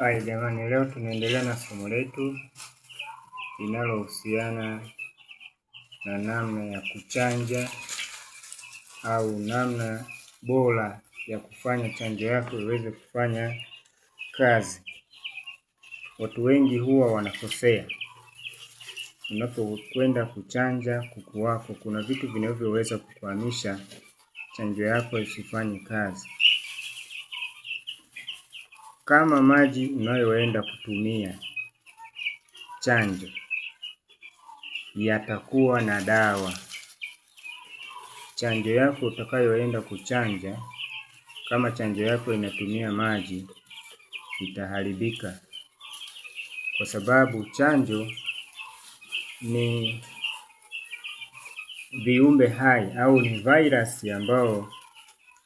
Haya jamani, leo tunaendelea na somo letu linalohusiana na namna ya kuchanja au namna bora ya kufanya chanjo yako iweze kufanya kazi. Watu wengi huwa wanakosea. Unapokwenda kuchanja kuku wako, kuna vitu vinavyoweza kukwamisha chanjo yako isifanye kazi. Kama maji unayoenda kutumia chanjo yatakuwa na dawa, chanjo yako utakayoenda kuchanja, kama chanjo yako inatumia maji, itaharibika, kwa sababu chanjo ni viumbe hai au ni virus ambao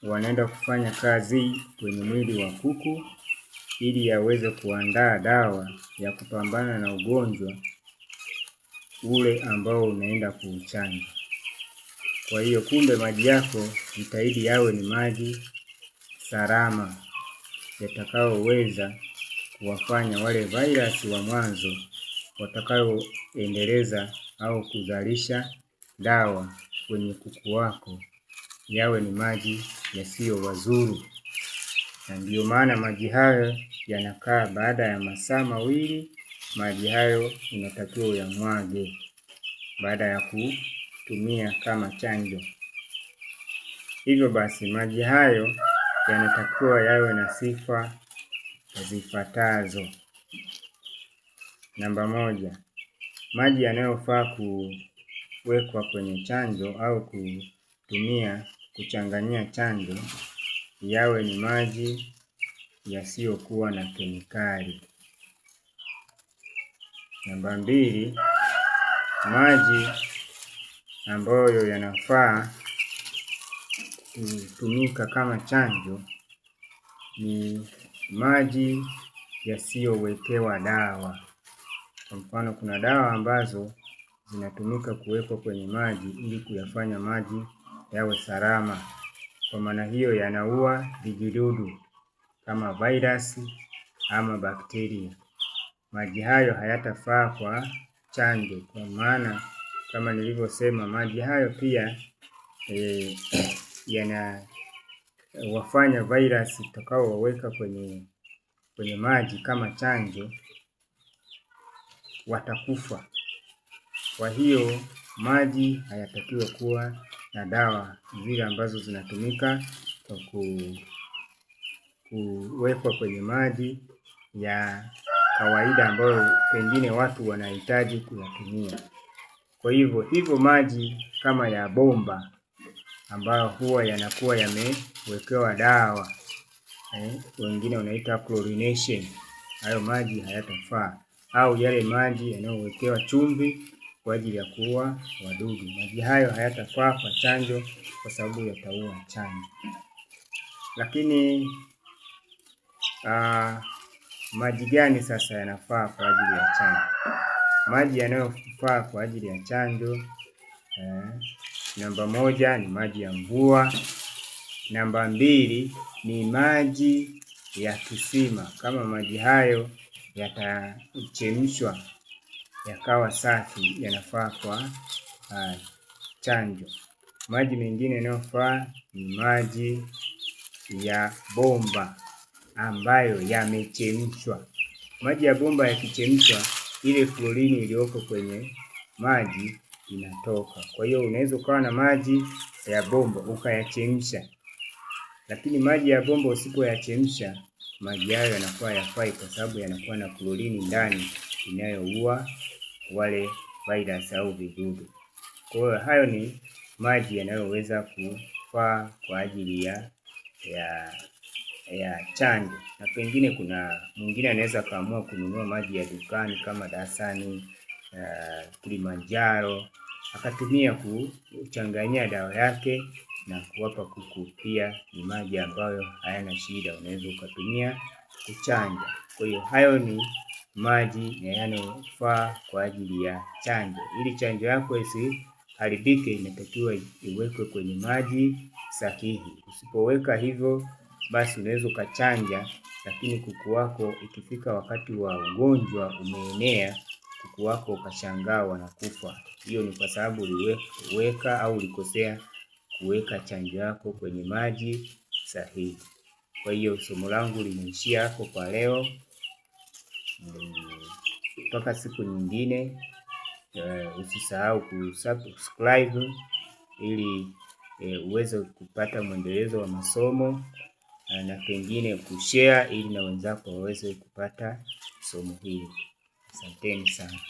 wanaenda kufanya kazi kwenye mwili wa kuku ili yaweze kuandaa dawa ya kupambana na ugonjwa ule ambao unaenda kuuchanja. Kwa hiyo kumbe maji yako jitahidi yawe ni maji salama yatakayoweza kuwafanya wale virus wa mwanzo watakayoendeleza au kuzalisha dawa kwenye kuku wako yawe ni maji yasiyo wazuru. Na ndiyo maana maji hayo yanakaa, baada ya masaa mawili maji hayo unatakiwa uyamwage baada ya kutumia kama chanjo. Hivyo basi maji hayo yanatakiwa yawe na sifa zifuatazo. Namba moja, maji yanayofaa kuwekwa kwenye chanjo au kuchanganyia chanjo yawe ni maji yasiyokuwa na kemikali. Namba mbili, maji ambayo yanafaa kutumika kama chanjo ni maji yasiyowekewa dawa. Kwa mfano, kuna dawa ambazo zinatumika kuwekwa kwenye maji ili kuyafanya maji yawe salama. Kwa maana hiyo yanaua vijidudu kama virus ama bakteria. Maji hayo hayatafaa kwa chanjo, kwa maana kama nilivyosema, maji hayo pia yanawafanya virus utakaowaweka kwenye maji kama chanjo watakufa. Kwa hiyo maji hayatakiwi kuwa na dawa zile ambazo zinatumika kwa kuwekwa kwenye maji ya kawaida ambayo pengine watu wanahitaji kuyatumia. Kwa hivyo maji kama ya bomba ambayo huwa yanakuwa yamewekewa dawa, wengine wanaita chlorination, hayo maji hayatafaa. Au yale maji yanayowekewa chumvi kwa ajili ya kuua wadudu, maji hayo hayatafaa kwa chanjo kwa sababu yataua chanjo. Lakini maji gani sasa yanafaa kwa ajili ya chanjo? Maji yanayofaa kwa ajili ya chanjo, namba moja ni maji ya mvua. Namba mbili ni maji ya kisima. Kama maji hayo yatachemshwa yakawa safi, yanafaa kwa chanjo. Maji mengine yanayofaa ni maji ya bomba ambayo yamechemshwa. Maji ya bomba yakichemshwa, ile klorini iliyoko kwenye maji inatoka. Kwa hiyo unaweza ukawa na maji ya bomba ukayachemsha, lakini maji ya bomba usipoyachemsha, maji hayo yanakuwa hayafai kwa sababu yanakuwa na klorini ndani inayoua wale virus au vidudu. Kwa hiyo hayo ni maji yanayoweza kufaa kwa ajili ya chanjo. Na pengine kuna mwingine anaweza kaamua kununua maji ya dukani kama Dasani, Kilimanjaro, akatumia kuchanganyia dawa yake na kuwapa kuku. Pia ni maji ambayo hayana shida, unaweza ukatumia kuchanja. Kwa hiyo hayo ni maji yanayofaa kwa ajili ya chanjo. Ili chanjo yako isiharibike, inatakiwa iwekwe kwenye maji sahihi. Usipoweka hivyo, basi unaweza ukachanja lakini kuku wako ikifika wakati wa ugonjwa umeenea, kuku wako ukashangaa wanakufa. Hiyo ni kwa sababu uliweka au ulikosea kuweka chanjo yako kwenye maji sahihi. Kwa hiyo somo langu limeishia hapo kwa leo. Mpaka siku nyingine, usisahau kusubscribe ili uweze kupata mwendelezo wa masomo na pengine kushare ili na wenzako waweze kupata somo hili. Asanteni sana.